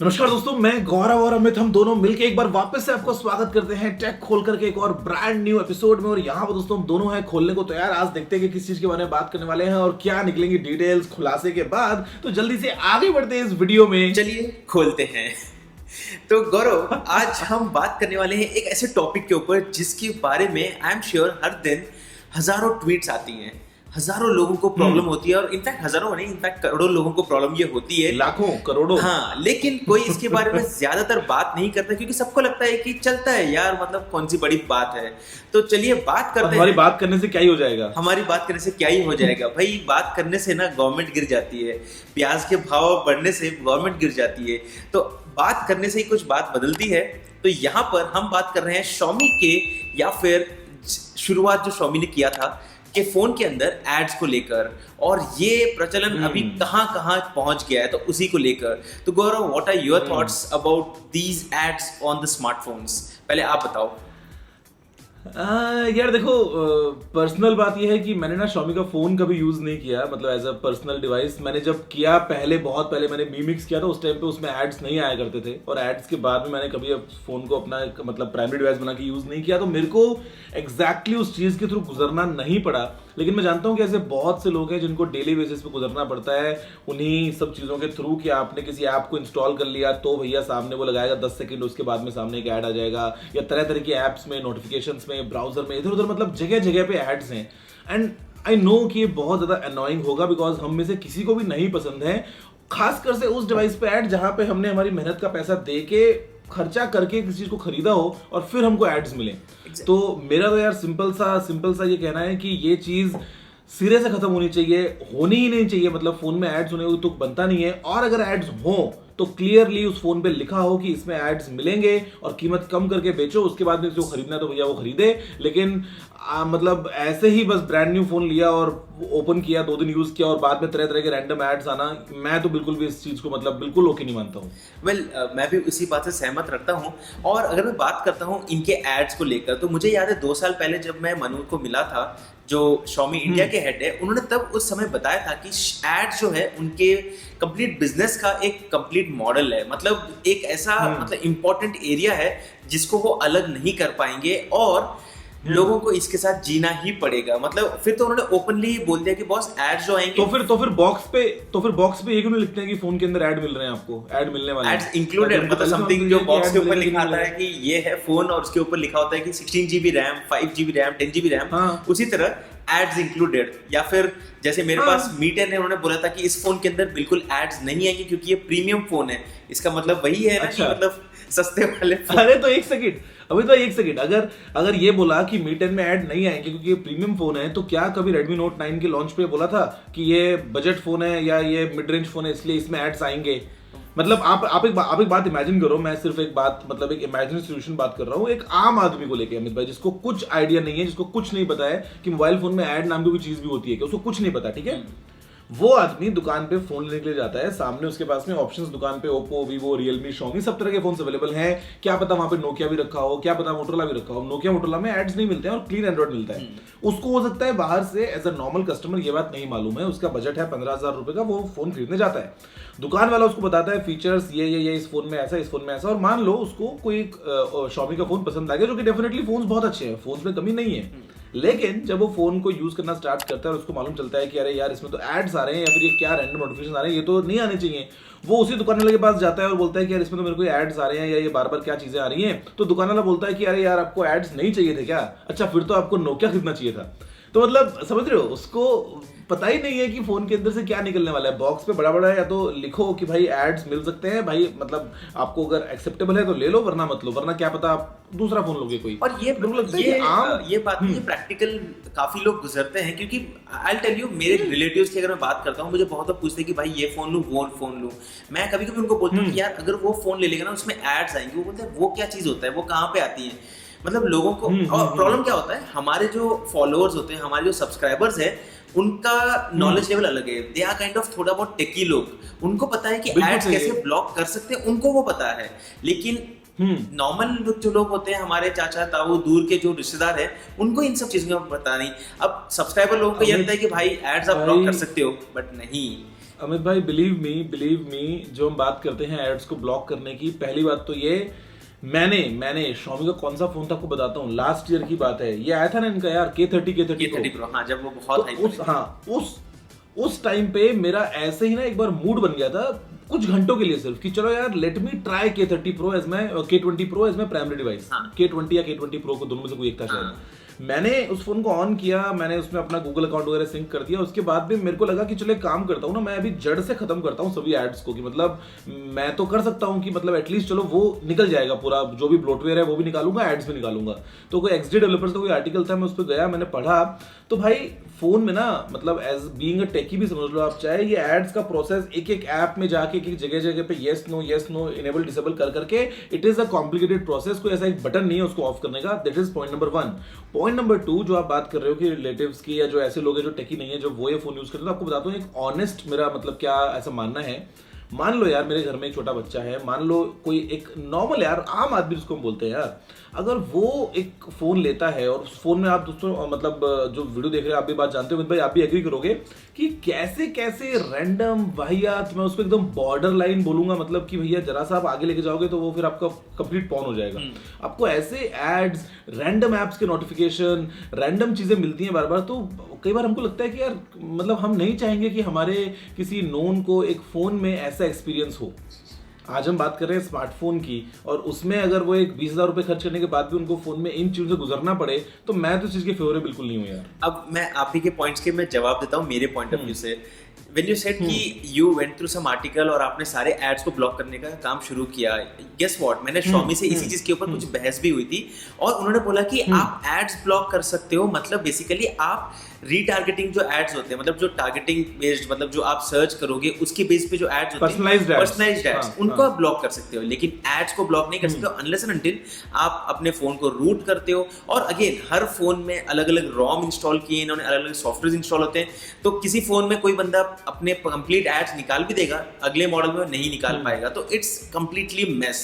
नमस्कार दोस्तों, मैं गौरव और अमित हम दोनों मिलकर एक बार वापस से आपको स्वागत करते हैं टेक खोल करके एक और ब्रांड न्यू एपिसोड में। और यहाँ पर दोस्तों हम दोनों हैं खोलने को तैयार। आज देखते हैं कि किस चीज के बारे में बात करने वाले हैं और क्या निकलेंगी डिटेल्स खुलासे के बाद। तो जल्दी से आगे बढ़ते हैं इस वीडियो में, चलिए खोलते हैं। तो गौरव, आज हम बात करने वाले हैं एक ऐसे टॉपिक के ऊपर जिसके बारे में आई एम श्योर हर दिन हजारों ट्वीट्स आती हैं, हजारों लोगों को प्रॉब्लम होती है, और इनफैक्ट हजारों नहीं, इनफैक्ट करोड़ों लोगों को प्रॉब्लम ये होती है, लाखों करोड़ों। हाँ, लेकिन कोई इसके बारे में ज्यादातर बात नहीं करता क्योंकि सबको लगता है कि चलता है यार, मतलब कौन सी बड़ी बात है। तो चलिए बात करते हैं। हमारी बात करने से क्या ही हो जाएगा, हमारी बात करने से क्या ही हो जाएगा भाई। बात करने से ना गवर्नमेंट गिर जाती है, प्याज के भाव बढ़ने से गवर्नमेंट गिर जाती है, तो बात करने से ही कुछ बात बदलती है। तो यहाँ पर हम बात कर रहे हैं Xiaomi के, या फिर शुरुआत जो Xiaomi ने किया था कि फोन के अंदर एड्स को लेकर, और ये प्रचलन अभी कहां कहां पहुंच गया है, तो उसी को लेकर। तो Gaurav, what are your thoughts about these ads on the smartphones? पहले आप बताओ। यार देखो, पर्सनल बात यह है कि मैंने ना Xiaomi का फोन कभी यूज नहीं किया, मतलब एज अ पर्सनल डिवाइस। मैंने जब किया पहले, बहुत पहले मैंने Mi Mix किया था, उस टाइम पे उसमें एड्स नहीं आया करते थे, और एड्स के बाद में मैंने कभी फोन को अपना मतलब प्राइमरी डिवाइस बना के यूज नहीं किया, तो मेरे को एग्जैक्टली उस चीज के थ्रू गुजरना नहीं पड़ा। लेकिन मैं जानता हूँ कि ऐसे बहुत से लोग हैं जिनको डेली बेसिस पे गुजरना पड़ता है उन्हीं सब चीजों के थ्रू, कि आपने किसी ऐप को इंस्टॉल कर लिया तो भैया सामने वो लगाएगा 10 सेकंड, उसके बाद में सामने एक ऐड आ जाएगा, या तरह तरह की ऐप्स में, नोटिफिकेशंस में, ब्राउजर में, इधर उधर मतलब जगह जगह पे एड्स हैं। एंड आई नो कि ये बहुत ज्यादा अनोइंग होगा, बिकॉज हम में से किसी को भी नहीं पसंद है, खासकर से उस डिवाइस पे ऐड जहां पे हमने हमारी मेहनत का पैसा दे के, खर्चा करके किसी चीज को खरीदा हो और फिर हमको एड्स मिले। तो मेरा तो यार सिंपल सा ये कहना है कि ये चीज सिरे से खत्म होनी चाहिए, होनी ही नहीं चाहिए। मतलब फोन में एड्स होने तो बनता नहीं है, और अगर एड्स हो तो क्लियरली उस फोन पे लिखा हो कि इसमें एड्स मिलेंगे और कीमत कम करके बेचो, उसके बाद में जो खरीदना है तो भैया वो खरीदे। लेकिन मतलब ऐसे ही बस ब्रांड न्यू फोन लिया और ओपन किया, 2 दिन यूज किया और बाद में तरह तरह के रैंडम एड्स आना, मैं तो बिल्कुल भी इस चीज को मतलब बिल्कुल ओके नहीं मानता हूँ। मैं भी उसी बात से सहमत रखता हूँ। और अगर मैं बात करता हूँ इनके एड्स को लेकर, तो मुझे याद है 2 साल पहले जब मैं मनोज को मिला था, जो Xiaomi इंडिया के हेड है, उन्होंने तब उस समय बताया था कि एड्स जो है उनके कंप्लीट बिजनेस का एक कंप्लीट मॉडल है, मतलब एक ऐसा मतलब इंपॉर्टेंट एरिया है जिसको वो अलग नहीं कर पाएंगे, और लोगों को इसके साथ जीना ही पड़ेगा। मतलब फिर तो उन्होंने ओपनली बोल दिया कि बॉस एड्स जो आएंगे, तो फिर बॉक्स पे ये क्यों नहीं लिखते हैं कि फोन के अंदर ऐड मिल रहे हैं, आपको ऐड मिलने वाले एड्स इंक्लूडेड, मतलब समथिंग जो बॉक्स के ऊपर लिखा आता है कि ये है फोन, और उसके ऊपर लिखा होता है कि 16 GB RAM, 5 GB RAM, 10 GB RAM, उसी तरह एड्स इंक्लूडेड। या फिर जैसे मेरे पास Mi 10 है, उन्होंने बोला था कि इस फोन के अंदर बिल्कुल एड्स नहीं आएंगे क्योंकि ये प्रीमियम फोन है। इसका मतलब वही है ना, कि मतलब सस्ते वाले फोन। अरे तो एक सेकंड, अगर ये बोला कि Mi 10 में ऐड नहीं आएंगे क्योंकि ये प्रीमियम फोन है, तो क्या कभी Redmi Note 9 के लॉन्च पे बोला था कि ये बजट फोन है या ये मिड रेंज फोन है इसलिए इसमें एड्स आएंगे? मतलब आप एक बात इमेजिन करो, मैं सिर्फ एक बात, मतलब एक इमेजिनरी सॉल्यूशन बात कर रहा हूँ, एक आम आदमी को लेके अमित भाई, जिसको कुछ आइडिया नहीं है, जिसको कुछ नहीं पता है कि मोबाइल फोन में ऐड नाम की कोई चीज भी होती है, कि उसको कुछ नहीं पता, ठीक है? वो आदमी दुकान पे फोन लेने के लिए जाता है, सामने उसके पास में ऑप्शंस दुकान पे ओप्पो, वीवो, रियलमी, Xiaomi सब तरह के फोन अवेलेबल हैं। क्या पता वहां पे नोकिया भी रखा हो, क्या पता मोटोरोला भी रखा हो। नोकिया मोटोरोला में एड्स नहीं मिलते हैं और क्लीन एंड्रॉइड मिलता है। उसको हो सकता है बाहर से एज अ नॉर्मल कस्टमर ये बात नहीं मालूम है, उसका बजट है 15,000 रुपए का, वो फोन खरीदने जाता है, दुकान वाला उसको बताता है फीचर्स ये इस फोन में ऐसा, इस फोन में ऐसा, और मान लो उसको कोई Xiaomi का फोन पसंद आ गया, जो कि डेफिनेटली फोन बहुत अच्छे हैं, फोन में कमी नहीं है। लेकिन जब वो फोन को यूज करना स्टार्ट करता है और उसको मालूम चलता है कि अरे यार इसमें तो एड्स आ रहे हैं, या फिर ये क्या रैंडम नोटिफिकेशन आ रहे हैं, ये तो नहीं आने चाहिए, वो उसी दुकान वाले के पास जाता है और बोलता है कि यार इसमें तो मेरे को एड्स आ रहे हैं, या ये बार बार क्या चीजें आ रही हैं। तो दुकान वाला बोलता है कि अरे यार आपको एड्स नहीं चाहिए थे क्या? अच्छा, फिर तो आपको नोकिया खरीदना चाहिए था। तो मतलब समझ रहे हो, उसको पता ही नहीं है कि फोन के अंदर से क्या निकलने वाला है। बॉक्स पे बड़ा बड़ा या तो लिखो कि भाई एड्स मिल सकते हैं भाई, मतलब आपको अगर एक्सेप्टेबल है तो ले लो, वरना मत लो, वरना क्या पता आप दूसरा फोन लोगे कोई। और ये बात ये प्रैक्टिकल काफी लोग गुजरते हैं, क्योंकि आई टेल यू, मेरे रिलेटिव्स की अगर मैं बात करता हूँ, मुझे बहुत लोग पूछते हैं कि भाई ये फोन लूं, वो फोन लूं। मैं कभी कभी उनको बोलता हूँ कि यार अगर वो फोन ले लेगा ना, उसमें एड्स आएंगे, वो बोलते हैं वो क्या चीज होता है, वो कहाँ पे आती है। मतलब लोगों को और प्रॉब्लम क्या होता है, हमारे जो फॉलोअर्स होते हैं, हमारे जो सब्सक्राइबर्स है, उनका नॉलेज लेवल अलग है। दे आर काइंड ऑफ थोड़ा बहुत टेकी लोग, उनको पता है कि एड्स कैसे ब्लॉक कर सकते हैं, उनको वो पता है। लेकिन नॉर्मल जो लोग होते हैं हमारे चाचा ताऊ दूर के जो रिश्तेदार हैं उनको इन सब चीजों का पता नहीं। अब सब्सक्राइबर लोगों को ये लगता है कि भाई एड्स आप ब्लॉक कर सकते हो, बट नहीं। अमित भाई बिलीव मी, जो हम बात करते हैं एड्स को ब्लॉक करने की, पहली बात तो ये मैंने Xiaomi का कौन सा फोन था आपको बताता हूँ, लास्ट ईयर की बात है, ये आया था ना इनका यार K30 Pro। हाँ, जब वो बहुत उस टाइम पे मेरा ऐसे ही ना एक बार मूड बन गया था कुछ घंटों के लिए सिर्फ कि चलो यार let me try K20 Pro as my primary device. K20 या K20 Pro को दोनों में से कोई एक था शायद। मैंने उस फोन को ऑन किया, मैंने उसमें अपना गूगल अकाउंट वगैरह सिंक कर दिया। उसके बाद भी मेरे को लगा कि चलो एक काम करता हूँ ना, मैं अभी जड़ से खत्म करता हूँ सभी एड्स को, कि मतलब मैं तो कर सकता हूँ कि मतलब एटलीस्ट चलो वो निकल जाएगा, पूरा जो भी ब्लोटवेयर है वो भी निकालूंगा, एड्स भी निकालूंगा। तो कोई XD डेवलपर्स का कोई आर्टिकल था, मैं उस पर गया, मैंने पढ़ा, तो भाई फोन में ना मतलब एज बीइंग अ टेकी भी समझ लो आप, चाहे ये एड्स का प्रोसेस एक एक ऐप में जाके एक जगह पे यस नो इनेबल डिसेबल कर करके, it is a complicated process. कोई ऐसा एक बटन नहीं है उसको ऑफ करने का। That is point number 1। Point number 2 जो आप बात कर रहे हो कि रिलेटिव्स की या जो ऐसे लोग हैं जो टेकी नहीं है, जो वो ये फोन यूज करते हैं, तो आपको बताता हूँ एक ऑनेस्ट मेरा मतलब क्या ऐसा मानना है। मान लो यार मेरे घर में एक छोटा बच्चा है, मान लो कोई एक नॉर्मल यार आम आदमी जिसको हम बोलते हैं यार, अगर वो एक फोन लेता है और उस फोन में आप दोस्तों मतलब जो वीडियो देख रहे हैं आप भी बात जानते हो भाई, आप भी एग्री करोगे कि कैसे कैसे रैंडम वाहियात, मैं उसको एकदम बॉर्डर लाइन बोलूंगा, मतलब कि भैया जरा सा आप आगे लेके जाओगे तो वो फिर आपका कंप्लीट पॉन हो जाएगा। आपको ऐसे एड्स, रैंडम एप्स के नोटिफिकेशन, रैंडम चीजें मिलती हैं बार बार। तो कई बार हमको लगता है कि यार मतलब हम नहीं चाहेंगे कि हमारे किसी नोन को एक फोन में ऐसा एक्सपीरियंस हो। आज हम बात कर रहे हैं स्मार्टफोन की, और उसमें अगर वो एक 20,000 रुपए खर्च करने के बाद भी उनको फोन में इन चीजों से गुजरना पड़े, तो मैं तो इस चीज के फेवर बिल्कुल नहीं हूँ यार। अब मैं आप ही के पॉइंट्स के मैं जवाब देता हूँ मेरे पॉइंट ऑफ व्यू से। When you said कि you went through some article और आपने सारे एड्स को ब्लॉक करने का काम शुरू किया, guess what, मैंने Xiaomi से इसी चीज के ऊपर कुछ बहस भी हुई थी, और उन्होंने बोला कि आप एड्स ब्लॉक कर सकते हो, मतलब बेसिकली आप रीटारगेटिंग जो एड्स होते हैं, मतलब जो टारगेटिंग बेस्ड, मतलब जो आप सर्च करोगे उसके बेस पे जो एड्स होते हैं, पर्सनलाइज्ड एड्स, उनको आप ब्लॉक कर सकते हो, लेकिन एड्स को ब्लॉक नहीं कर सकते हो अनलेस एंड अनटिल आप अपने फोन को रूट करते हो। और अगेन हर फोन में अलग अलग ROM इंस्टॉल किए इन्होंने, अलग अलग सॉफ्टवेयर इंस्टॉल होते हैं, तो किसी फोन में कोई बंदा अपने कंप्लीट एड्स निकाल भी देगा, अगले मॉडल में नहीं निकाल पाएगा, तो इट्स कंप्लीटली मेस।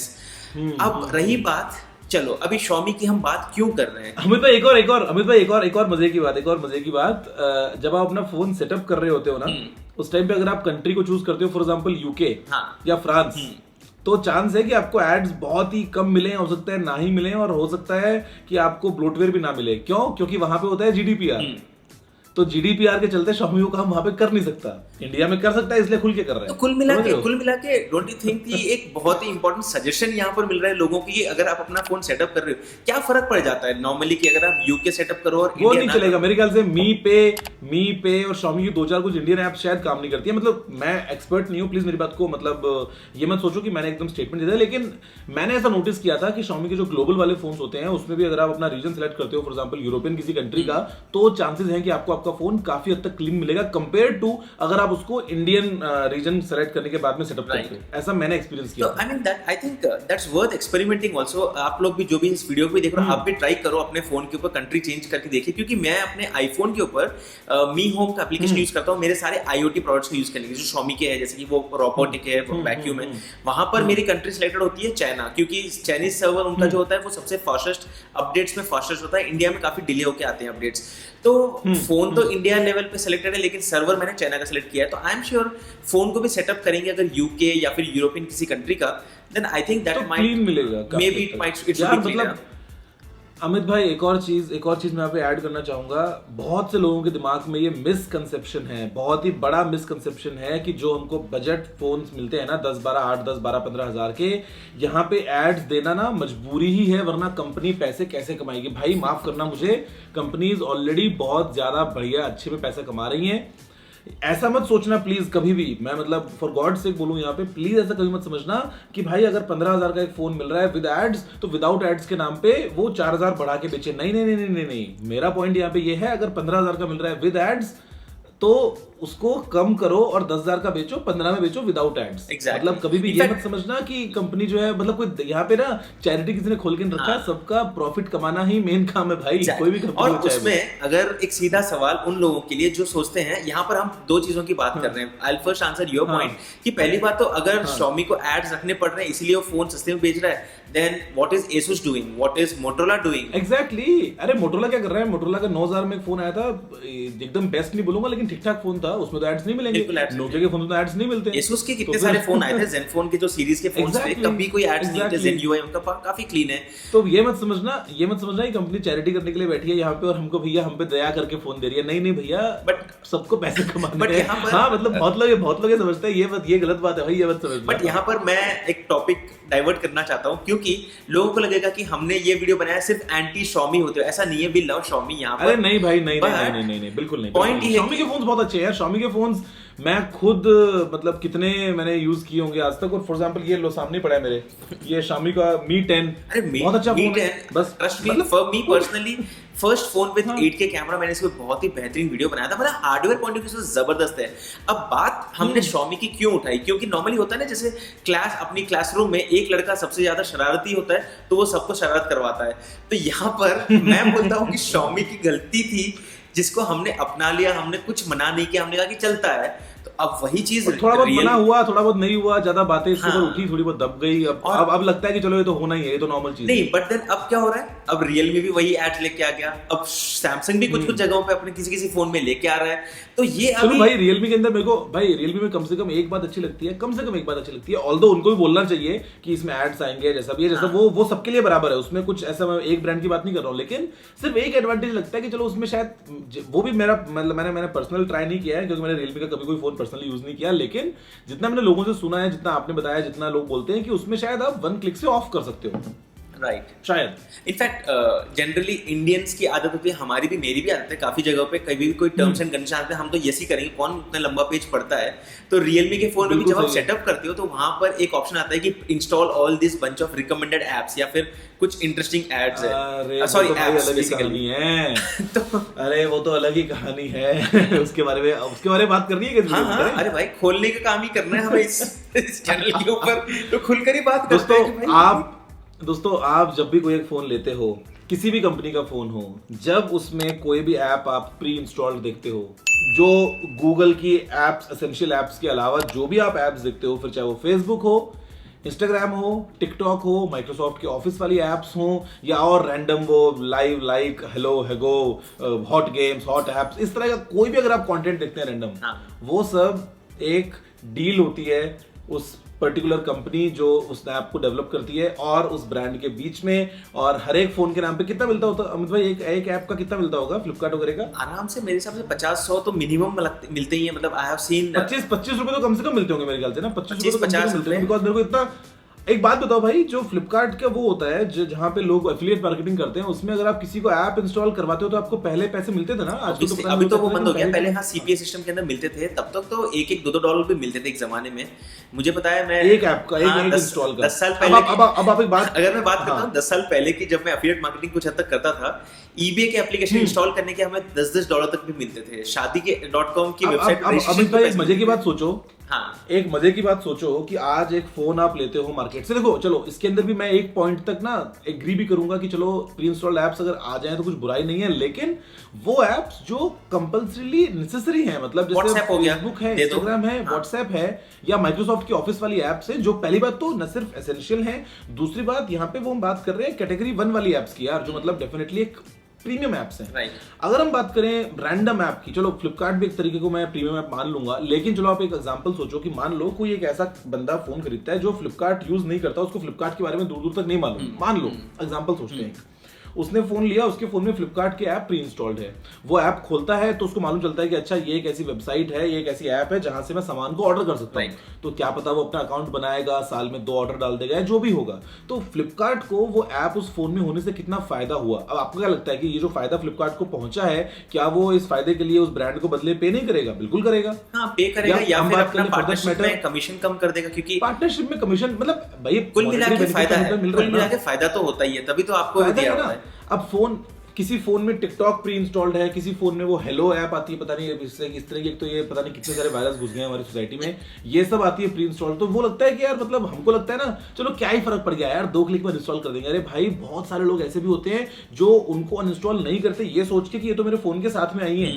अब रही बात, चलो अभी Xiaomi की हम बात क्यों कर रहे हैं, अमित भाई एक और मजे की बात, जब आप अपना फोन सेटअप कर रहे होते हो ना, उस टाइम पे अगर आप कंट्री को चूज करते हो, फॉर एग्जांपल यूके या फ्रांस, तो चांस है कि आपको एड्स बहुत ही कम मिले, हो सकता है ना ही मिले, और हो सकता है कि आपको ब्लोटवेयर भी ना मिले। क्यों? क्योंकि वहां पे होता है GDPR। तो GDPR के चलते Xiaomi को काम वहां पे कर नहीं सकता, इंडिया में कर सकता है, इसलिए खुल के कर रहे हैं। तो कुल मिला के डोंट यू थिंक कि एक बहुत ही इंपॉर्टेंट सजेशन यहाँ पर मिल रहा है लोगों की, अगर आप अपना फोन सेटअप कर रहे हो, क्या फर्क पड़ जाता है नॉर्मली कि अगर आप यूके सेटअप करो और वो नहीं चलेगा मेरे ख्याल से। मी पे और Xiaomi की 2-4 कुछ इंडियन ऐप शायद काम नहीं करती है। मतलब मैं एक्सपर्ट नहीं हूँ, प्लीज मेरी बात को मतलब ये मत सोचो कि मैंने एकदम स्टेटमेंट दिया, लेकिन मैंने ऐसा नोटिस किया था कि Xiaomi के जो ग्लोबल वाले फोन्स होते हैं उसमें भी अगर आप अपना रीजन सेलेक्ट करते हो, फॉर एग्जांपल यूरोपियन किसी कंट्री का, तो चांसेस हैं कि आपको आपका फोन काफी हद तक क्लीन मिलेगा कंपेयर टू अगर आप उसको इंडियन रीजन सेलेक्ट करने के बाद में सेटअप करते हो। ऐसा मैंने एक्सपीरियंस किया। I mean that I think that's worth experimenting also. आप लोग भी जो भी इस वीडियो को देख रहे हो, आप भी ट्राई करो अपने फोन के ऊपर कंट्री चेंज करके देखिए, क्योंकि मैं अपने आईफोन के ऊपर मी होम का एप्लीकेशन यूज करता हूँ मेरे सारे IoT प्रोडक्ट्स को यूज करने के, जो Xiaomi के है, जैसे कि वो रोबोटिक है, वैक्यूम है, वहां पर मेरी कंट्री सिलेक्टेड होती है चाइना, क्योंकि चाइनीज सर्वर उनका जो होता है वो सबसे फास्टेस्ट अपडेट्स में फास्टेस्ट होता है। इंडिया में काफी डिले होके आते हैं अपडेट्स, तो फोन तो इंडिया लेवल पे सिलेक्टेड है, लेकिन सर्वर मैंने चाइना का सिलेक्ट किया है। तो आई एम श्योर फोन को भी सेटअप करेंगे अगर यूके या फिर यूरोपियन किसी कंट्री का, then I think that might clean मिलेगा, maybe it might it should be clean. Amit भाई एक और चीज मैं यहाँ पे ऐड करना चाहूंगा। बहुत से लोगों के दिमाग में ये मिसकंसेप्शन है, बहुत ही बड़ा मिसकंसेप्शन है कि जो हमको बजट फोन्स मिलते हैं ना 10-12 हज़ार के, यहाँ पे एड्स देना ना मजबूरी ही है, वरना कंपनी पैसे कैसे कमाएगी। भाई माफ करना मुझे, कंपनीज ऑलरेडी बहुत ज्यादा बढ़िया अच्छे में पैसा कमा रही हैं। ऐसा मत सोचना प्लीज कभी भी, मैं मतलब फॉर गॉड से बोलूं यहाँ पे, प्लीज ऐसा कभी मत समझना कि भाई अगर 15,000 का एक फोन मिल रहा है विद एड्स, तो विदाउट एड्स के नाम पे वो 4,000 बढ़ा के बेचे। नहीं। मेरा पॉइंट यहाँ पे ये है, अगर 15,000 का मिल रहा है विद एड्स तो उसको कम करो और 10,000 का बेचो, 15 में बेचो विदाउट एड्स। मतलब कभी भी ये मत समझना कि कंपनी जो है, मतलब कोई यहाँ पे ना चैरिटी किसी ने खोल के रखा है, सबका प्रॉफिट कमाना ही मेन काम है भाई, कोई भी कंपनी। और उसमें अगर एक सीधा सवाल उन लोगों के लिए जो सोचते हैं, यहाँ पर हम दो चीजों की बात कर रहे हैं। I will first answer your point कि पहली बात तो अगर Xiaomi को एड्स रखने पड़ रहे हैं इसलिए वो फोन सस्ते में बेच रहा है, then what is Asus doing, what is Motorola doing? Exactly अरे मोटोरोला क्या कर रहा है? मोटोरोला का 9000 में एक फोन आया था, एकदम बेस्ट नहीं बोलूंगा लेकिन ठीक ठाक फोन था, उसमें तो एड्स नहीं मिलेंगे। बिल्कुल ads नोकिया के फोन में तो एड्स नहीं मिलते। Asus के कितने तो सारे फिर- फोन आए थे, Zenfone के जो सीरीज के फोन्स थे, Exactly, कभी कोई एड्स नहीं थे। exactly. Zen UI उनका काफी क्लीन है। तो ये मत समझना ये कंपनी चैरिटी करने के लिए बैठी है यहाँ पे और हमको भैया हम पे दया करके फोन दे रही है। नहीं भैया, But- सबको पैसे कमाने but हैं। यहाँ पर- हाँ मतलब बहुत लोग ये समझते हैं, ये गलत बात है भाई, ये मत समझना। बट यहाँ पर मैं एक टॉपिक डाइवर्ट करना चाहता हूँ, क्योंकि लोगों को लगेगा कि हमने ये वीडियो बनाया सिर्फ एंटी Xiaomi होते हो। ऐसा नहीं है, वी लव Xiaomi यहाँ पर। अरे नहीं भाई, नहीं But नहीं नहीं नहीं नहीं बिल्कुल नहीं। point ये है Xiaomi के फोन्स बहुत अच्छे हैं यार। Xiaomi के फोन्स मैं खुद मतलब कितने मैंने यूज किए होंगे आज तक। और फॉर एग्जांपल ये लो सामने पड़ा है मेरे, ये Xiaomi का Mi 10, अरे बहुत अच्छा फोन है। बस trust me, for me personally first phone with हाँ। 8K कैमरा, मैंने इसको बहुत ही बेहतरीन वीडियो बनाया था। मतलब हार्डवेयर पॉइंट ऑफ व्यू से जबरदस्त है। अब बात हमने Xiaomi की क्यों उठाई, क्योंकि नॉर्मली होता है ना, जैसे अपनी क्लासरूम में एक लड़का सबसे ज्यादा शरारती होता है तो वो सबको शरारत करवाता है। तो यहाँ पर मैं बोलता हूँ कि Xiaomi की गलती थी जिसको हमने अपना लिया, हमने कुछ मना नहीं किया, हमने कहा कि चलता है। तो अब वही चीज थोड़ा बहुत बना हुआ, थोड़ा बहुत नहीं हुआ, ज्यादा बातें इसके ऊपर हाँ। उठी, थोड़ी बहुत दब गई। अब लगता है कि चलो ये तो होना ही है, ये तो नॉर्मल चीज है। नहीं, बट देन अब क्या हो रहा है, अब Realme भी वही एड्स लेके आ गया, अब Samsung भी कुछ जगहों पे अपने किसी फोन में लेके आ रहा है। तो ये चलो अभी भाई Realme के अंदर मेरे को भाई Realme में कम से कम एक बात अच्छी लगती है, कम से कम एक बात अच्छी लगती है। ऑल्दो उनको भी बोलना चाहिए कि इसमें एड्स आएंगे, जैसा भी है, जैसा वो सबके लिए बराबर है, उसमें कुछ ऐसा मैं एक ब्रांड की बात नहीं कर रहा हूँ, लेकिन सिर्फ एक एडवांटेज लगता है कि चलो उसमें शायद वो भी मेरा मतलब मैंने पर्सनल ट्राई नहीं किया है, क्योंकि मैंने Realme का कभी कोई फोन पर्सनली यूज नहीं किया, लेकिन जितना मैंने लोगों से सुना है, जितना आपने बताया, जितना लोग बोलते हैं कि उसमें शायद आप 1 क्लिक से ऑफ कर सकते हो, राइट। शायद। इनफैक्ट जनरली इंडियंस की आदत होती है, हमारी भी, मेरी भी आदत है, काफी जगहों पे कभी भी कोई टर्म्स एंड कंडीशन आते हैं, हम तो यस ही करेंगे, कौन उतना लंबा पेज पढ़ता है। तो Realme के फोन में भी बिल्कुल जब आप सही है। सेटअप करते हो तो वहां पर एक ऑप्शन आता है कि install all this bunch of recommended apps, या फिर कुछ इंटरेस्टिंग एड्स अरे है, सॉरी वो तो भाई एप्स अलग ही बेसिकली। कहानी है। तो अरे वो तो अलग ही कहानी है। उसके बारे में बात करनी है हाँ हाँ, अरे भाई खोलने का काम ही करना है हमें इस चैनल के ऊपर, तो खुलकर ही बात करते हैं कि भाई दोस्तों आप जब भी कोई एक फोन लेते हो, किसी भी कंपनी का फोन हो, जब उसमें कोई भी ऐप आप प्री इंस्टॉल्ड देखते हो, जो गूगल की एप्स, एसेंशियल एप्स के अलावा जो भी आप एप्स देखते हो, फिर चाहे वो फेसबुक हो, इंस्टाग्राम हो, टिकटॉक हो, माइक्रोसॉफ्ट की ऑफिस वाली एप्स हो, या और रैंडम वो लाइव लाइक हेलो हेगो, हॉट गेम्स, हॉट एप्स, इस तरह का कोई भी अगर आप कंटेंट देखते हैं रैंडम, हाँ। वो सब एक डील होती है उस पर्टिकुलर कंपनी जो उस ऐप को डेवलप करती है और उस ब्रांड के बीच में। और हर एक फोन के नाम पे कितना मिलता होता है अमित भाई, एक ऐप का कितना मिलता होगा फ्लिपकार्ट वगैरह का? आराम से मेरे हिसाब से 50-100 तो मिनिमम मिलते ही है। मतलब आई हैव सीन 25 रुपए तो कम से कम मिलते होंगे मेरे ख्याल से ना, 25 रुपए तो कम से 50 कम मिलते होंगे। बिकॉज मेरे को इतना एक बात बताओ भाई, जो फ्लिपकार्ट का वो होता है जहाँ पे लोग एफिलिएट मार्केटिंग करते हैं, उसमें अगर आप किसी को ऐप इंस्टॉल करवाते हो तो आपको पहले पैसे मिलते थे ना। आजकल तो पता अभी नहीं तो वो होता, बंद हो गया, लेकिन पहले हाँ सीपीए सिस्टम के अंदर मिलते थे, तब तक तो $1 $2 भी मिलते थे एक जमाने में। मुझे पता है, मैं एक ऐप का एक इंस्टॉल का 10 साल पहले अब आप एक बात, अगर मैं बात करता हाँ। हूँ 10 साल पहले की, जब मैं एफिलिएट मार्केटिंग कुछ हद तक करता था, ईबे के एप्लीकेशन इंस्टॉल करने के हमें $10 तक भी मिलते थे। शादी के .com की वेबसाइट अब अमित भाई एक मजे की बात सोचो, हाँ एक मजे की बात सोचो कि आज एक फोन आप लेते हो मार्केट से, देखो चलो इसके अंदर भी मैं एक पॉइंट तक ना एग्री भी करूंगा कि चलो प्री इंस्टॉल्ड एप्स अगर आ जाए तो कुछ बुराई नहीं है, लेकिन वो एप्स जो कंपल्सरीली नेसेसरी हैं, मतलब जैसे WhatsApp हो गया, फेसबुक है, दे दो। इंस्टाग्राम है, हाँ। व्हाट्सएप है, या माइक्रोसॉफ्ट की ऑफिस वाली एप्स है, जो पहली बात तो न सिर्फ एसेंशियल है, दूसरी बात यहाँ पे वो हम बात कर रहे हैं कैटेगरी 1 वाली एप्स की यार, जो मतलब डेफिनेटली एक प्रीमियम एप्स हैं। राइट। अगर हम बात करें रैंडम ऐप की, चलो फ्लिपकार्ट भी एक तरीके को मैं प्रीमियम ऐप मान लूंगा, लेकिन चलो आप एक एग्जांपल सोचो कि मान लो कोई एक ऐसा बंदा फोन खरीदता है जो फ्लिपकार्ट यूज नहीं करता, उसको फ्लिपकार्ट के बारे में दूर दूर तक नहीं मालूम, मान लो एग्जांपल सोचते हैं, उसने फोन लिया, उसके फोन में फ्लिपकार्ट की ऐप प्री इंस्टॉल्ड है, वो ऐप खोलता है तो उसको मालूम चलता है कि अच्छा ये एक ऐसी वेबसाइट है, ये एक ऐसी ऐप है जहां से मैं सामान को ऑर्डर कर सकता हूँ, तो क्या पता वो अपना अकाउंट बनाएगा, साल में 2 ऑर्डर डाल देगा, जो भी होगा। तो फ्लिपकार्ट को वो ऐप उस फोन में होने से कितना फायदा हुआ। अब आपको क्या लगता है कि ये जो फायदा फ्लिपकार्ट को पहुंचा है, क्या वो इस फायदे के लिए उस ब्रांड को बदले पे नहीं करेगा? बिल्कुल करेगा, हाँ पे करेगा, या हम फिर बात अपना करें for that पार्टनरशिप matter, में कमीशन कम कर देगा, क्योंकि पार्टनरशिप में कमीशन, मतलब भाई कुल मिला के monetary फायदा benefit है, मिल रहा कुल है मिला ना। के फायदा तो होता ही है, तभी तो आपको फायदा दिया है हुआ ना। है। अब फोन, किसी फोन में टिकटॉक प्री इंस्टॉल्ड है, किसी फोन में वो हेलो ऐप आती है, पता नहीं इससे इस तरह की, तो ये पता नहीं कितने सारे वायरस घुस गए हैं हमारी सोसाइटी में, ये सब आती है प्री इंस्टॉल। तो वो लगता है कि यार मतलब हमको लगता है ना चलो क्या ही फर्क पड़ गया यार, 2 क्लिक में इंस्टॉल कर देंगे। अरे भाई बहुत सारे लोग ऐसे भी होते हैं जो उनको अनइंस्टॉल नहीं करते ये सोच के कि ये तो मेरे फोन के साथ में आई है।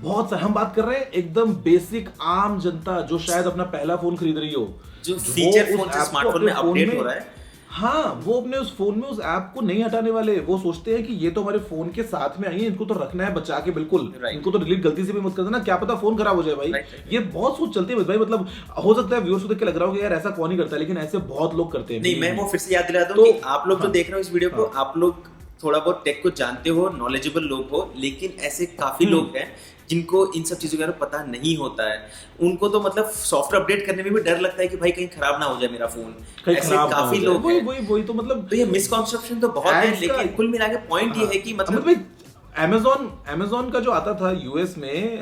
बहुत सारे हम बात कर रहे हैं एकदम बेसिक आम जनता जो शायद अपना पहला फोन खरीद रही हो, जो फीचर फोन से स्मार्टफोन में अपडेट हो रहा है, हाँ, वो अपने उस फोन में उस ऐप को नहीं हटाने वाले। वो सोचते हैं कि ये तो हमारे फोन के साथ में आई है, इनको तो रखना है बचा के बिल्कुल। Right. इनको तो डिलीट गलती से भी मत कर देना, क्या पता फोन खराब हो जाए भाई। Right. ये बहुत सोच चलती है भाई। मतलब हो सकता है व्यूअर्स को देख के लग रहा हो कि यार ऐसा कौन ही करता है, लेकिन ऐसे बहुत लोग करते हैं। नहीं, मैं वो फिर से याद दिला दूं तो- कि आप लोग जो हाँ, देख रहे हो इस वीडियो को, आप लोग थोड़ा बहुत टेक को जानते हो, नॉलेजेबल लोग हो, लेकिन ऐसे काफी लोग हैं जिनको इन सब चीजों के बारे में पता नहीं होता है। उनको तो मतलब सॉफ्टवेयर अपडेट करने में भी डर लगता है कि भाई कहीं खराब ना हो जाए मेरा फोन। कहीं ऐसे खराब ना हो काफी जाए। लोग हैं। वही तो मतलब तो ये मिसकॉन्सेप्शन तो बहुत है, Ads का- लेकिन कुल मिला के पॉइंट ये है कि मतलब भाई Amazon का जो आता था यूएस में,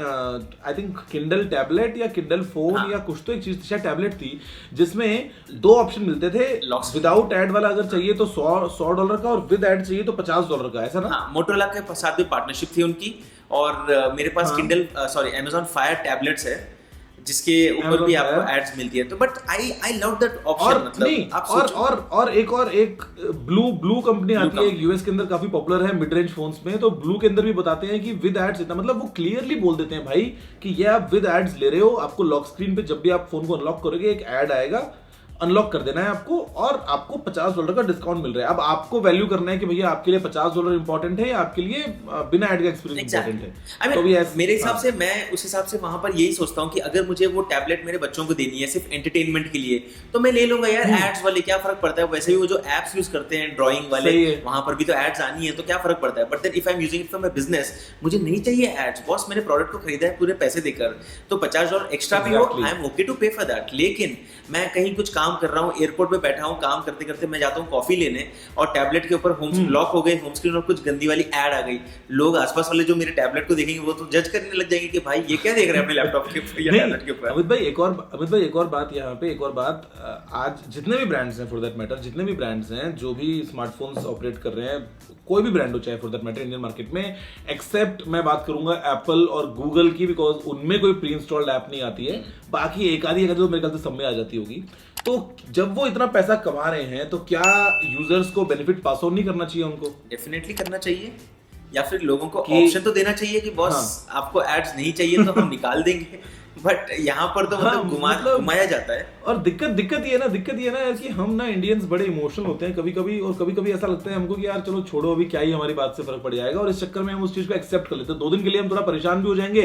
आई थिंक किंडल टैबलेट या किंडल फोन हाँ। या कुछ तो एक चीज शायद टैबलेट थी, जिसमें 2 ऑप्शन मिलते थे। Lock screen। विदाउट एड वाला अगर चाहिए तो $100 का, और विद एड चाहिए तो $50 का, ऐसा ना? हाँ, मोटोरोला के साथ भी पार्टनरशिप थी उनकी। और मेरे पास हाँ। किंडल Amazon Fire टैबलेट्स है, जिसके ऊपर Amazon भी आपको Fire। एड्स मिलती है। तो बट आई लव दैट और ऑप्शन। मतलब नहीं, आप और सोचो। एक ब्लू कंपनी आती है company। यूएस के अंदर, काफी पॉपुलर है मिड रेंज फोन्स में। तो ब्लू के अंदर भी बताते हैं कि विद एड्स इतना, मतलब वो क्लियरली बोल देते हैं भाई कि ये आप विद एड्स ले रहे हो, आपको लॉक स्क्रीन पे जब भी आप फोन को अनलॉक करोगे एक एड आएगा, अनलॉक कर देना है आपको, और आपको $50 का डिस्काउंट मिल रहा है। अब आपको वैल्यू करना है कि भैया आपके लिए $50 इंपॉर्टेंट है या आपके लिए बिना एड का एक्सपीरियंस इंपॉर्टेंट है। I mean, तो भी ऐसे- मेरे हिसाब हाँ। से मैं उस हिसाब से वहां पर यही सोचता हूँ कि अगर मुझे वो टैबलेट मेरे बच्चों को देनी है सिर्फ एंटरटेनमेंट के लिए, तो मैं ले लूंगा यार। एड्स वाले क्या फर्क पड़ता है, वैसे भी वो जो एप्स यूज करते हैं ड्राइंग वाले, सही है। वहां पर भी तो एड्स आनी है, तो क्या फर्क पड़ता है। But then if I am using it for my business, मुझे नहीं चाहिए एड्स। बॉस, मैंने प्रोडक्ट को खरीदा है पूरे पैसे देकर, तो $50 एक्स्ट्रा भी हो, Exactly। I am okay to pay for that. लेकिन मैं कहीं कुछ काम कर रहा हूँ, एयरपोर्ट पे बैठा हूँ, काम करते करते मैं जाता हूँ कॉफी लेने, और टैबलेट के ऊपर होम लॉक हो गए होम स्क्रीन और कुछ गंदी वाली एड आ गई। लोग आसपास वाले जो मेरे टैबलेट को देखेंगे वो तो जज करने लग जाएंगे कि भाई ये क्या देख रहे हैं अपने लैपटॉप के ऊपर या टैबलेट के ऊपर। अमित भाई एक और बात यहाँ पे, एक और बात, आज जितने भी ब्रांड्स हैं, फॉर दैट मैटर जितने भी ब्रांड्स हैं जो भी स्मार्टफोन्स ऑपरेट कर रहे हैं, कोई भी ब्रांड हो चाहे for that matter Indian market में, एक्सेप्ट मैं बात करूंगा एप्पल और गूगल की, बिकॉज उनमें कोई प्री इंस्टॉल्ड ऐप नहीं आती है। बाकी एक आधी तो मेरे ख्याल से सब में आ जाती होगी। तो जब वो इतना पैसा कमा रहे हैं तो क्या यूजर्स को बेनिफिट पास ऑन नहीं करना चाहिए उनको? डेफिनेटली करना चाहिए, या फिर लोगों को कि- ऑप्शन तो देना चाहिए कि बॉस आपको एड्स नहीं चाहिए तो हम निकाल देंगे। बट यहाँ पर तो हाँ, मतलब घुमाया जाता है। और दिक्कत ये है ना यार कि हम ना इंडियंस बड़े इमोशनल होते हैं कभी कभी, और कभी कभी ऐसा लगता है हमको कि यार चलो छोड़ो, अभी क्या ही हमारी बात से फर्क पड़ जाएगा, और इस चक्कर में हम उस चीज को एक्सेप्ट कर लेते हैं। 2 दिन के लिए हम थोड़ा परेशान भी हो जाएंगे,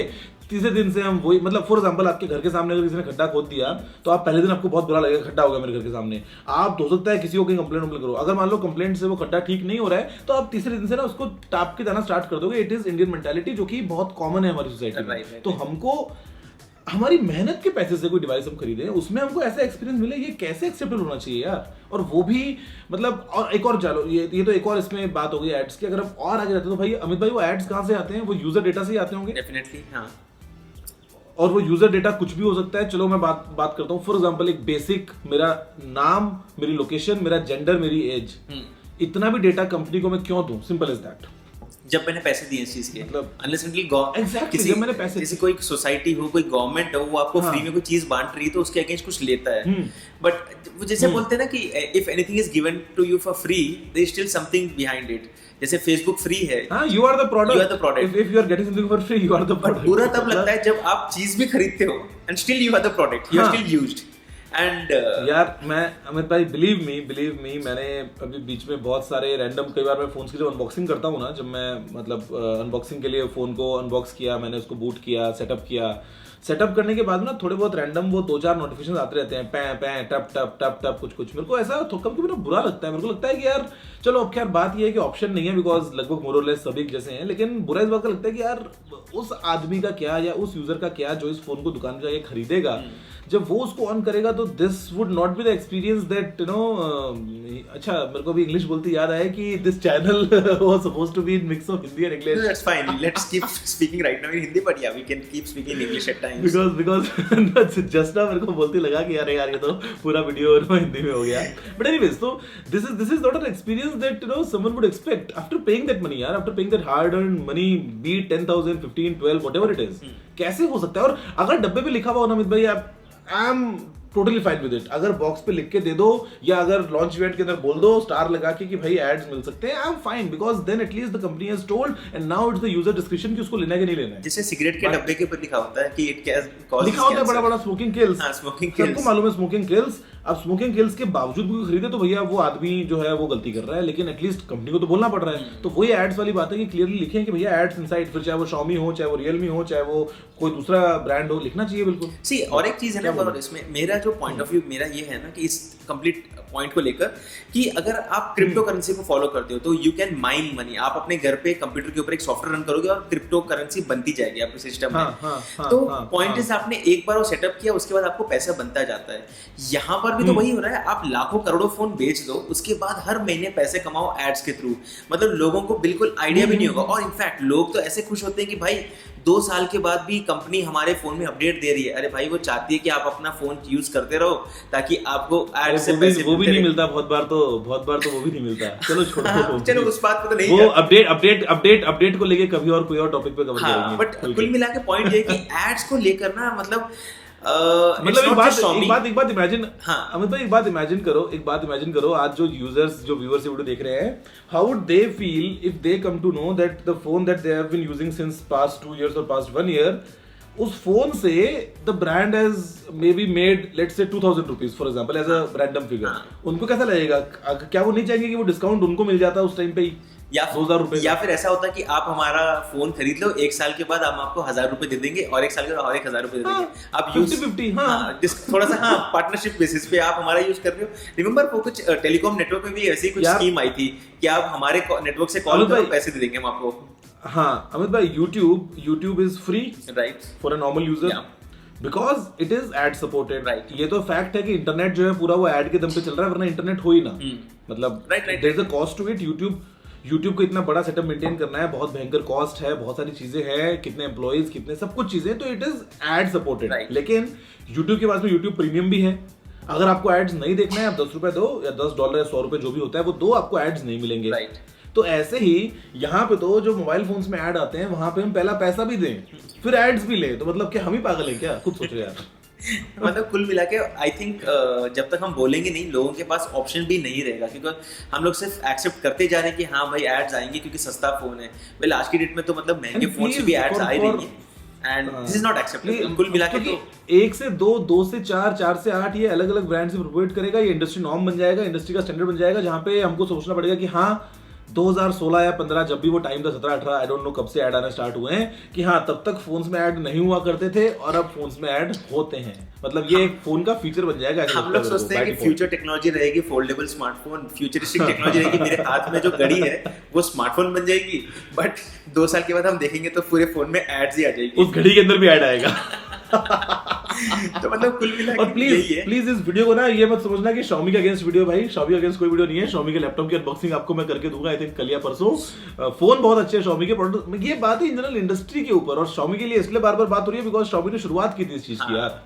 तीसरे दिन से हम वही, मतलब फॉर एग्जांपल आपके घर के सामने अगर किसी ने खड्डा खोद दिया तो आप पहले दिन आपको बहुत बुरा लगेगा, खड्डा हो गया मेरे घर के सामने। आप हो सकता है किसी को कहीं कंप्लेंट करो, अगर मान लो कंप्लेंट से वो खड्डा ठीक नहीं हो रहा है तो आप तीसरे दिन से ना उसको टाप के जाना स्टार्ट कर दोगे। इट इज इंडियन मेंटालिटी, जो कि बहुत कॉमन है हमारी सोसाइटी में। Right। तो हमको हमारी मेहनत के पैसे से कोई डिवाइस हम खरीदे, उसमें हमको ऐसा एक्सपीरियंस मिले, ये कैसे एक्सेप्टेबल होना चाहिए यार। और वो भी मतलब, और एक और चलो ये तो एक और इसमें बात हो गई एड्स की। अगर हम और आगे रहते तो भाई अमित भाई, वो एड्स कहाँ से आते हैं? वो यूजर डेटा से ही आते होंगे। डेफिनेटली हाँ। और वो यूजर डेटा कुछ भी हो सकता है। चलो मैं बात करता हूँ, फॉर एग्जांपल एक बेसिक, मेरा नाम, मेरी लोकेशन, मेरा जेंडर, मेरी एज, इतना भी डेटा कंपनी को मैं क्यों दूं? Simple is that. जब मैंने पैसे दिए इस चीज के, मतलब अनलेस जब मैंने पैसे किसी कोई सोसाइटी हो, कोई गवर्नमेंट हो, वो आपको हाँ। फ्री में कोई चीज बांट रही है तो उसके अगेंस्ट कुछ लेता है। बट वो जैसे बोलते हैं ना कि if anything is given to you for free, there is still something behind it. जैसे फेसबुक फ्री है, हाँ, you are the product. You are the product. If you are getting something for free, you are the but product. बुरा तब लगता है जब आप चीज भी खरीदते हो and still you are the product, you are हाँ। Still used. एंड यार मैं अमित भाई, बिलीव मी, मैंने अभी बीच में बहुत सारे रैंडम, कई बार मैं फोन की जब अनबॉक्सिंग करता हूँ ना, जब मैं मतलब अनबॉक्सिंग के लिए फोन को अनबॉक्स किया, मैंने उसको बूट किया, सेटअप करने के बाद ना थोड़े बहुत रैंडम वो 2-4 नोटिफिकेशन आते रहते हैं, पै टप टप टप टप कुछ। मेरे को ऐसा कभी ना बुरा लगता है। मेरे को लगता है कि यार चलो, अब खैर बात ये है कि ऑप्शन नहीं है, बिकॉज लगभग मोर और लेस सभी जैसे हैं, लेकिन बुरा इस बात का लगता है कि यार उस आदमी का क्या या उस यूजर का क्या जो इस फोन को दुकान पे जाके खरीदेगा, जब वो उसको ऑन करेगा तो this would not be the experience that you know. अच्छा, मेरे को भी इंग्लिश बोलते याद आया कि this channel was supposed to be in mix of Hindi and English. That's fine, let's keep speaking right now in Hindi, but yeah we can keep speaking in English at times. Because just ना मेरे को बोलते लगा कि यार ये तो पूरा वीडियो हिंदी में हो गया। बट एनीवेज, तो this is not an experience that you know someone would expect after paying that money यार, after paying that hard earned money, be 10,000, 15, 12, whatever it is. कैसे हो सकता है? और अगर डब्बे पे लिखा हुआ हो ना अमित भाई, आप टोटली फाइन विद इट। अगर बॉक्स पे लिख के दे दो या अगर लॉन्च इवेंट के अंदर बोल दो स्टार लगा के कि भाई एड्स मिल सकते हैं, I am fine, because then at least the company has told and now it's the user description कि उसको लेना है कि नहीं लेना है। जैसे सिगरेट के डब्बे के ऊपर लिखा होता है कि इट कॉजेस, लिखा होता है बड़ा बड़ा स्मोकिंग किल्स। हाँ, स्मोकिंग किल्स। सबको मालूम है स्मोकिंग किल्स। अब स्मोकिंग किल्स के बावजूद भी खरीदे तो भैया वो आदमी जो है वो गलती कर रहा है, लेकिन एटलीस्ट कंपनी को तो बोलना पड़ रहा है। तो वही एड्स वाली बात है कि क्लियरली लिखें कि भैया एड्स इनसाइड, फिर चाहे वो Xiaomi हो, चाहे वो Realme हो, चाहे वो कोई दूसरा ब्रांड हो, लिखना चाहिए बिल्कुल। सी और एक चीज है ना, और इसमें मेरा जो पॉइंट ऑफ व्यू मेरा ये है ना कि इस कंप्लीट पॉइंट को लेकर कि अगर आप क्रिप्टो करेंसी को फॉलो करते हो तो यू कैन माइन मनी। आप अपने घर पे कंप्यूटर के ऊपर एक सॉफ्टवेयर रन करोगे और क्रिप्टो करेंसी बनती जाएगी आपके सिस्टम में। तो पॉइंट इज आपने एक बार वो सेटअप किया, उसके बाद आपको पैसा बनता जाता है। यहाँ पर भी तो वही हो रहा है, आप लाखों करोड़ों फोन बेच दो, उसके बाद हर महीने पैसे कमाओ एड्स के थ्रू। मतलब लोगों को बिल्कुल आइडिया भी नहीं होगा। और इनफैक्ट लोग तो ऐसे खुश होते हैं कि भाई 2 साल के बाद भी कंपनी हमारे फोन में अपडेट दे रही है। अरे भाई वो चाहती है कि आप अपना फोन यूज करते रहो ताकि आपको एड से पैसे वो भी नहीं मिलता, बहुत बार तो वो भी नहीं मिलता। चलो छोड़ो चलो उस बात पे तो नहीं, वो अपडेट को लेके कभी और कोई और टॉपिक पे कवर करेंगे। बट कुल मिला के पॉइंट ये कि एड्स को लेकर ना मतलब एक बात इमेजिन, अमित भाई एक बात इमेजिन करो आज जो यूजर्स जो व्यूअर्स वीडियो देख रहे हैं, how would they feel if they come to know that the phone that they have been using since past 2 years और पास्ट 1 year, उस फोन से the brand has may be made let's say 2000 rupees for example as a random figure. उनको कैसा लगेगा? क्या वो नहीं चाहेंगे कि वो डिस्काउंट उनको मिल जाता उस टाइम पे ही, या 2000 रुपए? या फिर ऐसा होता कि आप हमारा फोन खरीद लो, 1 साल के बाद हम आपको 1000 रुपए दे देंगे और 1 साल के बाद और 1000 रुपए दे देंगे। आप यूज 50-50 थोड़ा सा पार्टनरशिप बेसिस पे आप हमारा यूज कर रहे हो। रिमेंबर वो कुछ टेलीकॉम नेटवर्क में भी ऐसी कुछ स्कीम आई थी कि आप हमारे नेटवर्क से कॉल करो, पैसे दे देंगे हम आपको। हाँ अमित भाई, YouTube is free right for a normal user because it is ad supported। right। ये तो फैक्ट है कि इंटरनेट जो है पूरा वो एड के दम पे चल रहा है, वरना इंटरनेट हो ही ना। मतलब there is a cost to it. YouTube को इतना बड़ा सेटअप मेंटेन करना है, बहुत भयंकर कॉस्ट है, बहुत सारी चीजें हैं, कितने एम्प्लॉइज, कितने सब कुछ चीजें, तो इट इज एड सपोर्टेड। लेकिन YouTube के पास में YouTube प्रीमियम भी है। अगर आपको एड्स नहीं देखना है, आप 10 रुपए दो या $10 या 100 रुपए जो भी होता है वो दो, आपको एड्स नहीं मिलेंगे। तो ऐसे ही यहाँ पे तो जो मोबाइल फोन्स में ऐड आते हैं वहां पे हम पहला पैसा भी दें फिर एड्स भी लें, तो मतलब क्या हम ही पागल हैं क्या? खुद सोचो यार। मतलब कुल मिला के आई थिंक जब तक हम बोलेंगे नहीं, लोगों के पास ऑप्शन भी नहीं रहेगा, क्योंकि हम लोग सिर्फ एक्सेप्ट करते जा रहे हैं कि हाँ भाई एड्स आएंगे क्योंकि सस्ता फोन है। वेल आज की डेट में तो मतलब महंगे फोन से भी एड्स आ ही रही है and this is not acceptable. कुल मिला के तो 1 से 2, 2 से 4, 4 से 8 ये अलग अलग ब्रांड से प्रोवाइड करेगा। ये इंडस्ट्री नॉर्म बन जाएगा, इंडस्ट्री का स्टैंडर्ड बन जाएगा, जहाँ पे हमको सोचना पड़ेगा कि हाँ 2016 या 15 जब भी वो टाइम था, 17-18 आई डोंट नो कब से ऐड आना स्टार्ट हुए हैं, कि हाँ तब तक फोन्स में ऐड नहीं हुआ करते थे और अब फोन्स में ऐड होते हैं। मतलब ये एक फोन का फीचर बन जाएगा। हम लोग सोचते हैं कि फ्यूचर टेक्नोलॉजी रहेगी फोल्डेबल स्मार्टफोन, फ्यूचरिस्टिक टेक्नोलॉजी रहेगी, मेरे हाथ में जो घड़ी है वो स्मार्टफोन बन जाएगी। बट 2 साल के बाद हम देखेंगे तो पूरे फोन में एड्स ही आ जाएगी, उस घड़ी के अंदर भी ऐड आएगा। तो मतलब कुल मिला और प्लीज इस वीडियो को ना ये मत समझना कि Xiaomi के अगेंस्ट वीडियो, भाई Xiaomi के अगेंस्ट कोई वीडियो नहीं है। Xiaomi के लैपटॉप की अनबॉक्सिंग आपको मैं करके दूंगा आई थिंक कल या परसों। फोन बहुत अच्छे हैं Xiaomi के प्रोडक्ट। ये बात है इन जनरल इंडस्ट्री के ऊपर, और Xiaomi के लिए इसलिए बार बार बात हो रही है बिकॉज Xiaomi ने शुरुआत की थी इस चीज की यार,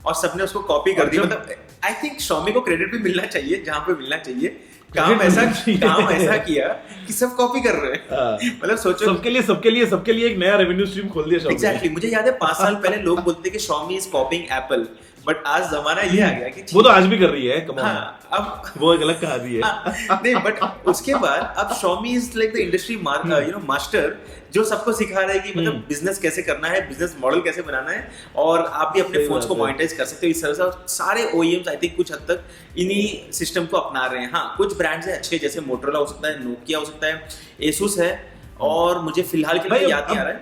और सबने उसको कॉपी कर दी। मतलब आई थिंक Xiaomi को क्रेडिट भी मिलना चाहिए जहां पे मिलना चाहिए। काम ऐसा किया कि सब कॉपी कर रहे हैं। मतलब सोचो सबके लिए एक नया रेवेन्यू स्ट्रीम खोल दिया Xiaomi। एग्जैक्टली मुझे याद है 5 साल पहले लोग बोलते कि Xiaomi इज कॉपिंग एप्पल, बट आज जमाना ये आ गया कि वो तो आज भी कर रही है। अब वो एक अलग कहानी है। नहीं बट उसके बाद अब Xiaomi is like the industry master जो सबको सिखा रहा है कि मतलब बिजनेस कैसे करना है, बिजनेस मॉडल कैसे बनाना है, और आप भी अपने फोन्स को मोनेटाइज कर सकते हो इस तरह से। और सारे OEMs आई थिंक कुछ हद तक इन्हीं सिस्टम को अपना रहे हैं। हाँ कुछ ब्रांड्स हैं अच्छे, जैसे मोटरोला हो सकता है, नोकिया हो सकता है, एसुस है, और मुझे फिलहाल के लिए याद नहीं आ रहा है।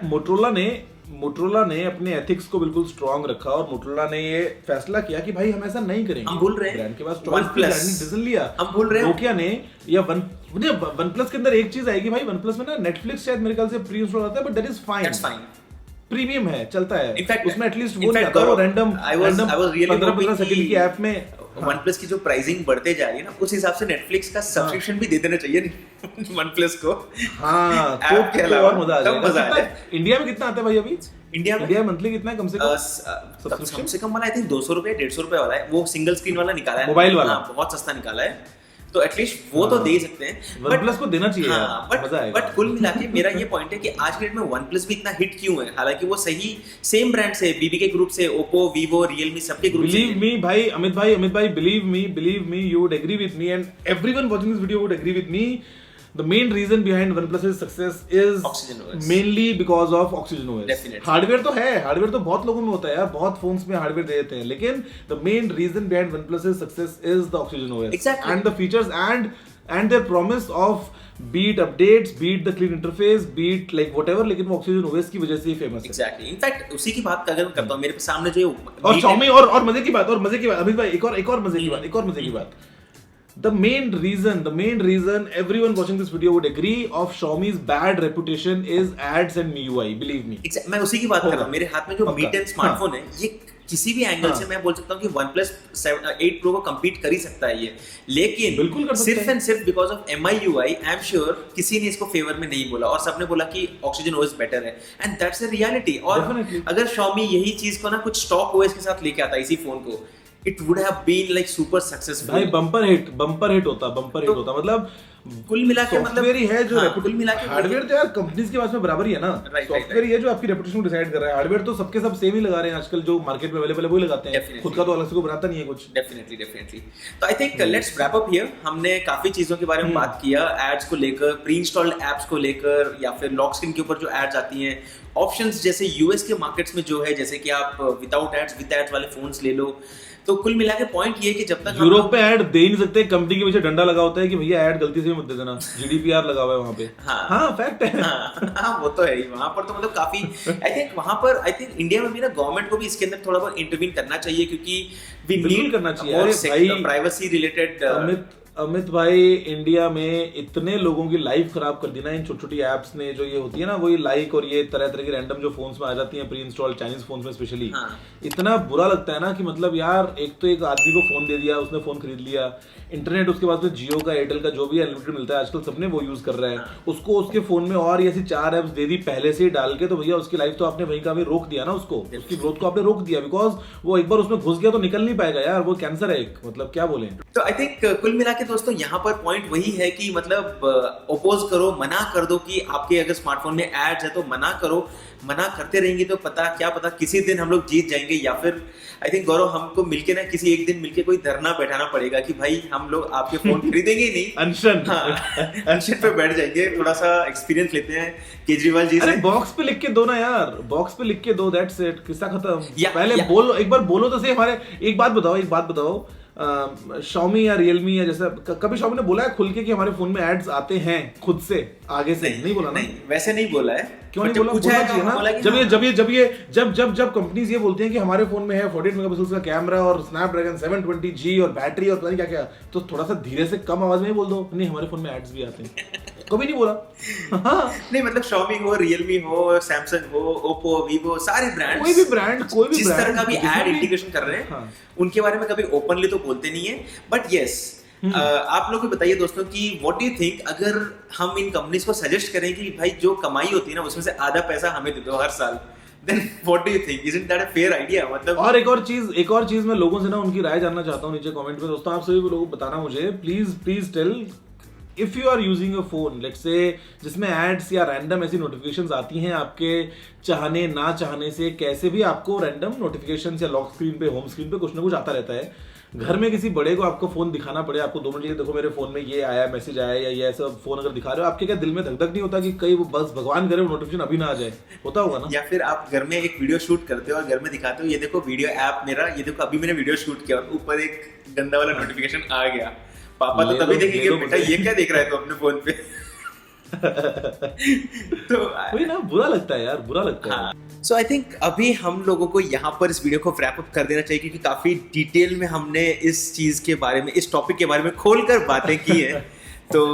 मोटरोला ने अपने एथिक्स को बिल्कुल स्ट्रांग रखा और मोटरोला ने ये फैसला किया कि भाई हम ऐसा नहीं करेंगे। हम भूल रहे हैं ब्रांड के पास चॉइस डिसीजन लिया। हम भूल रहे हैं नोकिया ने या वन प्लस के अंदर एक चीज आएगी भाई, वन प्लस में ना नेटफ्लिक्स शायद मेरे ख्याल से प्री इंस्टॉल आता है, but that is fine, premium है, चलता है। इनफैक्ट उसमें एटलीस्ट वो नहीं आता, वो रैंडम 15 सेकंड की ऐप में OnePlus की जो प्राइसिंग बढ़ते जा रही है ना, उस हिसाब से Netflix का सब्सक्रिप्शन भी दे देना चाहिए OnePlus को। हाँ तो के अलावा और मजा आ जाएगा। इंडिया में कितना आता है भाई अभी? इंडिया में मंथली कितना है कम से कम वाला आई थिंक 200 रुपए 150 रुपए वाला है, वो सिंगल स्क्रीन वाला निकाला है, मोबाइल वाला बहुत सस्ता निकाला है। तो एटलीस्ट वो तो दे ही सकते हैं। OnePlus को देना चाहिए हाँ, यार, मजा आएगा। बट कुल मिला के मेरा ये पॉइंट है कि आज के डेट में OnePlus भी इतना हिट क्यों है, हालांकि वो सही सेम ब्रांड से BBK ग्रुप से, Oppo, Vivo, Realme सबके ग्रुप से। Believe me भाई, अमित भाई, believe me, you would agree with me and everyone watching this video would agree with me. The main reason behind OnePlus's success is Oxygen OS. mainly because of Oxygen OS. Definitely. Hardware तो है, hardware तो बहुत लोगों में होता है यार, बहुत फोन्स में हार्डवेयर दे देते हैं, लेकिन the main reason behind OnePlus's success is the Oxygen OS. Exactly. And the features and their promise of beat updates, beat the clean interface, beat like whatever, लेकिन वो Oxygen OS की वजह से ही famous है। Exactly. In fact उसी की बात अगर मैं करता हूँ, मेरे सामने जो और Xiaomi और मजे की बात अमित भाई, एक और मजे की बात The main reason everyone watching this video would agree of Xiaomi's bad reputation is ads and MIUI, believe me. मैं उसी की बात कर रहा हूँ। मेरे हाथ में जो Mi 10 स्मार्टफोन है, ये किसी भी एंगल से मैं बोल सकता हूँ कि OnePlus 8 Pro को compete कर ही सकता है ये, लेकिन बिल्कुल कर सकता सिर्फ एंड सिर्फ because of MIUI, I am sure किसी ने इसको फेवर में नहीं बोला और सबने बोला कि Oxygen OS बेटर है, एंड दैट्स अ रियलिटी। और Definitely. अगर Xiaomi यही चीज को ना कुछ स्टॉक OS के साथ लेके आता इसी फोन को, it would have been like super successful। भाई बम्पर हिट होता मतलब कुल मिला के मतलब सॉफ्टवेयर ही है जो हाँ, कुल मिला के हार्डवेयर तो यार कंपनीज के पास में बराबर ही है ना, सॉफ्टवेयर ही है जो आपकी रेपुटेशन को डिसाइड कर रहा है। हार्डवेयर तो सबके सब सेम ही लगा रहे हैं आजकल, जो मार्केट में अवेलेबल है वही लगाते हैं, Definitely. खुद का तो अलग से कोई बनाता नहीं है कुछ। डेफिनेटली तो I think let's wrap up here. हमने काफी चीजों के बारे में बात किया, एड्स को लेकर, प्री इंस्टॉल्ड एप्स को लेकर, या फिर लॉक स्क्रीन के ऊपर जो एड्स आती हैं, ऑप्शंस जैसे यूएस के मार्केट्स में जो है, जैसे कि आप विदाउट एड्स विद एड्स वाले फोन्स ले लो। तो कुल मिला के पॉइंट ये है कि जब तक यूरोप पे ऐड दे ही नहीं सकते, कंपनी के पीछे डंडा लगा होता है कि भैया ऐड गलती से मत दे देना, GDPR लगा हुआ है वहां पे। हाँ फैक्ट है। हाँ, वो तो है ही। वहां पर तो मतलब काफी आई थिंक वहां पर आई थिंक इंडिया में भी ना गवर्नमेंट को भी इसके अंदर थोड़ा बहुत इंटरवीन करना चाहिए, क्योंकि वी नीड करना चाहिए। अरे भाई प्राइवेसी रिलेटेड अमित भाई, इंडिया में इतने लोगों की लाइफ खराब कर दी ना इन छोटी छोटी एप्स ने, जो ये होती है ना वही लाइक और ये तरह तरह की रैंडम जो फोन्स में आ जाती हैं, प्री इंस्टॉल चाइनीज फोन्स में स्पेशली। इतना बुरा लगता है ना कि मतलब यार, एक तो एक आदमी को फोन दे दिया, उसने फोन खरीद लिया, इंटरनेट उसके बाद में जियो का, एयरटेल का जो भी अनलिमिटेड मिलता है आजकल सबने वो यूज कर रहा है, उसको उसके फोन में और ऐसी 4 एप्स दे दी पहले से ही डाल के, तो भैया उसकी लाइफ तो आपने वहीं का भी रोक दिया ना, उसको उसकी ग्रोथ को आपने रोक दिया, बिकॉज वो एक बार उसमें घुस गया तो निकल नहीं पाएगा यार, वो कैंसर है एक, मतलब क्या बोले। तो आई थिंक कुल मिला के दोस्तों यहाँ पर पॉइंट वही है कि मतलब ओपोज करो, मना कर दो कि आपके अगर स्मार्टफोन में एड्स है तो मना करो। मना करते रहेंगे तो क्या पता किसी दिन हम लोग जीत जाएंगे, या फिर आई थिंक गौरव हमको मिलके ना किसी एक दिन मिलके कोई धरना बैठाना पड़ेगा कि भाई हम लोग आपके फोन खरीदेंगे ही नहीं, अनशन। हाँ, अनशन पे बैठ जाएंगे, थोड़ा सा एक्सपीरियंस लेते हैं केजरीवाल जी से। अरे बॉक्स पे लिख के दो ना यार, बॉक्स पे लिख के दो, दैट्स इट, किस्सा खत्म। पहले या, बोलो, एक बार बोलो तो सही। हमारे एक बात बताओ Xiaomi या Realme या जैसा कभी Xiaomi ने बोला है खुल के कि हमारे फोन में एड्स आते हैं खुद से आगे से? नहीं बोला ना, नहीं वैसे नहीं बोला है। क्यों नहीं बोला? पूछा चाहिए ना। जब कंपनीज ये बोलती हैं कि हमारे फोन में है 48 मेगापिक्सल का कैमरा और Snapdragon 720G और बैटरी और पता नहीं क्या, तो थोड़ा सा धीरे से कम आवाज में ही बोल दो, नहीं हमारे फोन में एड्स भी आते हैं। कभी नहीं बोला। नहीं मतलब Xiaomi हो, Realme हो, Samsung हो, Oppo, Vivo, सारे ब्रांड, कोई भी ब्रांड जिस तरह का भी एड इंटीग्रेशन कर रहे हैं, उनके बारे में कभी ओपनली तो बोलते नहीं है। बट यस, आप लोग को बताइए दोस्तों कि व्हाट डू यू थिंक, अगर हम इन कंपनीज को सजेस्ट करें कि भाई जो कमाई होती है ना उसमें से आधा पैसा हमें दे दो हर साल, then what do you think? Isn't that a fair idea? मतलब और एक और चीज मैं लोगों से ना उनकी राय जानना चाहता हूँ नीचे कमेंट में। दोस्तों आप सभी लोगों को बताना मुझे, please tell, if you are using a phone let's say जिसमें एड्स या रैंडम ऐसी नोटिफिकेशंस आती हैं आपके चाहने ना चाहने से, कैसे भी आपको रैंडम नोटिफिकेशंस या लॉक स्क्रीन पे, होम स्क्रीन पे कुछ ना कुछ आता रहता है, घर में किसी बड़े को आपको फोन दिखाना पड़े, आपको 2 मिनट के लिए देखो मेरे फोन में ये आया, मैसेज आया, या ये ऐसा फोन अगर दिखा रहे हो, आपके क्या दिल में धक धक नहीं होता कि कहीं वो बस भगवान करे वो नोटिफिकेशन अभी ना आ जाए? होता होगा ना। या फिर आप घर में एक वीडियो शूट करते हो और घर में दिखाते हो, ये देखो वीडियो ऐप मेरा, ये देखो अभी मैंने वीडियो शूट किया, और ऊपर एक गंदा वाला नोटिफिकेशन आ गया, पापा तो तभी देखेंगे बेटा ये क्या देख रहा है तो अपने फोन पे। तो वही ना, बुरा लगता है यार, बुरा लगता है। सो आई थिंक अभी हम लोगों को यहाँ पर इस वीडियो को रैप अप कर देना चाहिए, क्योंकि काफी डिटेल में हमने इस चीज के बारे में, इस टॉपिक के बारे में खोलकर बातें की है। तो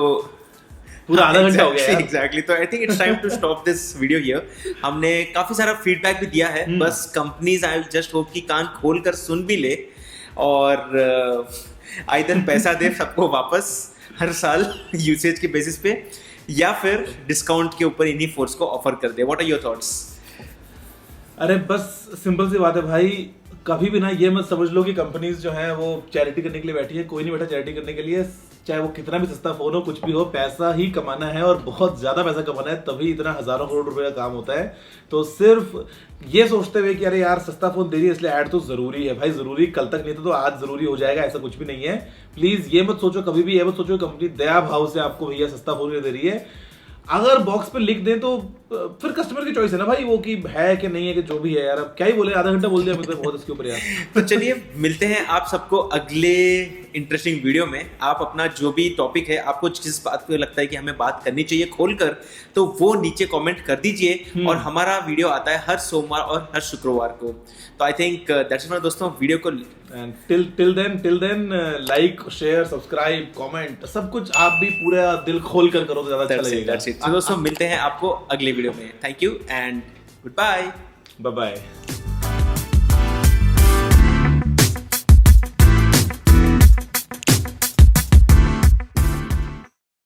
पूरा आधा घंटा हो गया एग्जैक्टली। तो I think it's time to stop this video here. हमने काफी सारा फीडबैक भी दिया है, बस कंपनीज आई जस्ट होप कि कान खोल कर सुन भी ले और आइदर पैसा दे सबको वापस हर साल यूसेज के बेसिस पे, या फिर डिस्काउंट के ऊपर इन्हीं फोर्स को ऑफर कर दे। What are your thoughts? अरे बस सिंपल सी बात है भाई, कभी भी ना ये मत समझ लो कि कंपनीज जो है वो चैरिटी करने के लिए बैठी है। कोई नहीं बैठा चैरिटी करने के लिए। चाहे वो कितना भी सस्ता फोन हो, कुछ भी हो, पैसा ही कमाना है और बहुत ज्यादा पैसा कमाना है, तभी इतना हजारों करोड़ रुपए का काम होता है। तो सिर्फ ये सोचते हुए कि अरे यार सस्ता फोन दे रही है इसलिए ऐड तो जरूरी है, भाई जरूरी कल तक नहीं था तो आज जरूरी हो जाएगा, ऐसा कुछ भी नहीं है। प्लीज ये मत सोचो, कभी भी ये मत सोचो कंपनी दया भाव से आपको भैया सस्ता फोन दे रही है। अगर बॉक्स पे लिख दें तो फिर कस्टमर की चॉइस है ना भाई, वो कि है कि नहीं है, कि जो भी है यार, अब क्या ही बोले, आधा घंटा बोल दिया मैं तो बहुत इसके ऊपर यार। तो चलिए मिलते हैं आप सबको अगले इंटरेस्टिंग वीडियो में। आप अपना जो भी टॉपिक है, आपको जिस बात पे लगता है कि हमें बात करनी चाहिए खोलकर, तो वो नीचे कमेंट कर दीजिए। और हमारा वीडियो आता है हर सोमवार और हर शुक्रवार को। तो आई थिंक दैट्स इट दोस्तों, वीडियो को and till then like share subscribe comment सब कुछ आप भी पूरा दिल खोल कर करो तो ज्यादा अच्छा लगेगा। तो दोस्तों मिलते हैं आपको अगले वीडियो में। Thank you and goodbye. Bye bye.